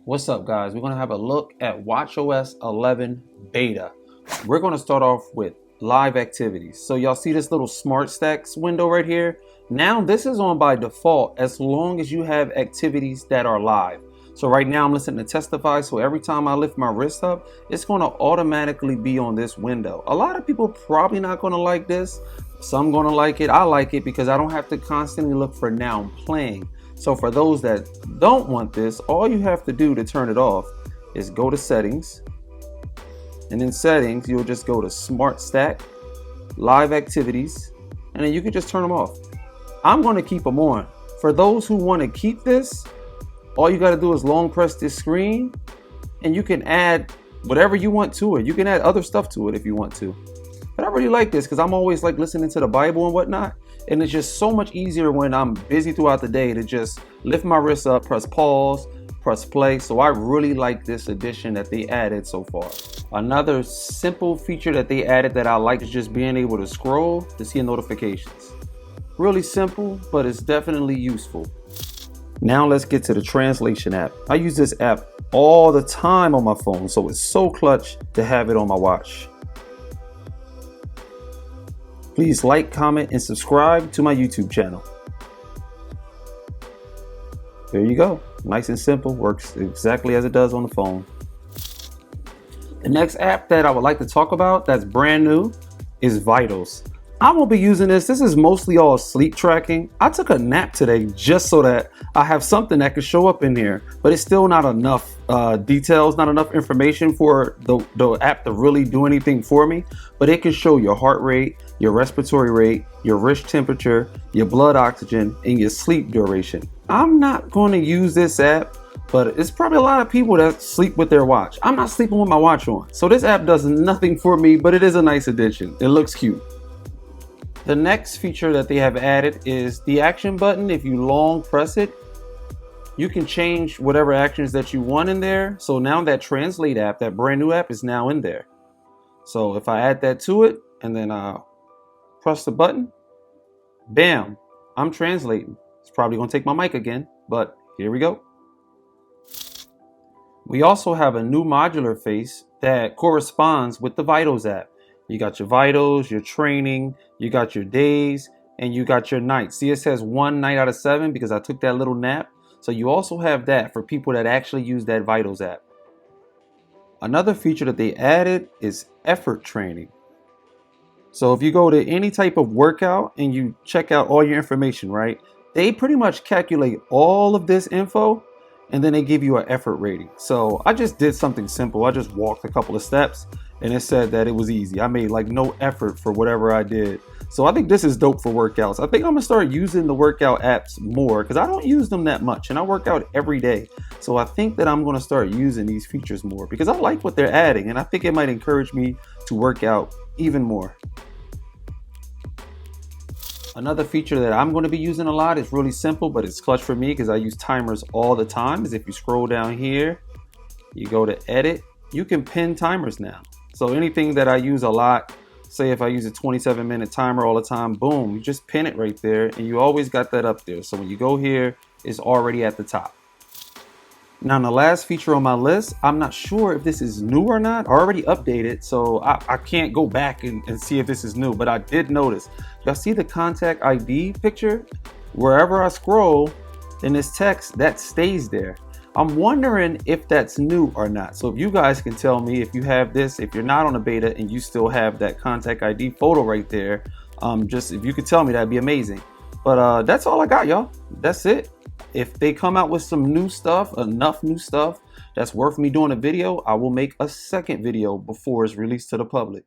What's up, guys? We're going to have a look at watchOS 11 beta. We're going to start off with live activities. So y'all see this little smart stacks window right here? Now this is on by default as long as you have activities that are live. So right now I'm listening to Testify, so every time I lift my wrist up, it's going to automatically be on this window. A lot of people probably not going to like this. Some going to like it. I like it because I don't have to constantly look for now I'm playing. So for those that don't want this, all you have to do to turn it off is go to settings, and in settings you'll just go to smart stack, live activities, and then you can just turn them off. I'm going to keep them on. For those who want to keep this, all you got to do is long press this screen and you can add whatever you want to it. You can add other stuff to it if you want to. But I really like this because I'm always like listening to the Bible and whatnot. And it's just so much easier when I'm busy throughout the day to just lift my wrist up, press pause, press play. So I really like this addition that they added so far. Another simple feature that they added that I like is just being able to scroll to see notifications. Really simple, but it's definitely useful. Now let's get to the translation app. I use this app all the time on my phone, so it's so clutch to have it on my watch. Please like, comment, and subscribe to my YouTube channel. There you go. Nice and simple. Works exactly as it does on the phone. The next app that I would like to talk about that's brand new is Vitals. I won't be using this. This is mostly all sleep tracking. I took a nap today just so that I have something that can show up in here, but it's still not enough details, not enough information for the app to really do anything for me. But it can show your heart rate, your respiratory rate, your wrist temperature, your blood oxygen, and your sleep duration. I'm not going to use this app, but it's probably a lot of people that sleep with their watch. I'm not sleeping with my watch on. So this app does nothing for me, but it is a nice addition. It looks cute. The next feature that they have added is the action button. If you long press it, you can change whatever actions that you want in there. So now that Translate app, that brand new app, is now in there. So if I add that to it and then press the button, bam, I'm translating. It's probably going to take my mic again, but here we go. We also have a new Modular Face that corresponds with the Vitals app. You got your vitals, your training, you got your days, and you got your nights. See, it says 1 night out of 7 because I took that little nap. So you also have that for people that actually use that Vitals app. Another feature that they added is effort training. So if you go to any type of workout and you check out all your information, right? They pretty much calculate all of this info and then they give you an effort rating. So I just did something simple. I just walked a couple of steps and it said that it was easy. I made like no effort for whatever I did. So I think this is dope for workouts. I think I'm gonna start using the workout apps more because I don't use them that much and I work out every day. So I think that I'm gonna start using these features more because I like what they're adding and I think it might encourage me to work out even more. Another feature that I'm going to be using a lot is really simple, but it's clutch for me because I use timers all the time. Is if you scroll down here, you go to edit, you can pin timers now. So anything that I use a lot, say if I use a 27-minute timer all the time, boom, you just pin it right there and you always got that up there. So when you go here, it's already at the top. Now, the last feature on my list, I'm not sure if this is new or not. I already updated, so I can't go back and see if this is new, but I did notice. Y'all see the contact ID picture? Wherever I scroll in this text, that stays there. I'm wondering if that's new or not. So if you guys can tell me if you have this, if you're not on a beta and you still have that contact ID photo right there, just if you could tell me, that'd be amazing. But that's all I got, y'all. That's it. If they come out with some new stuff, enough new stuff that's worth me doing a video, I will make a second video before it's released to the public.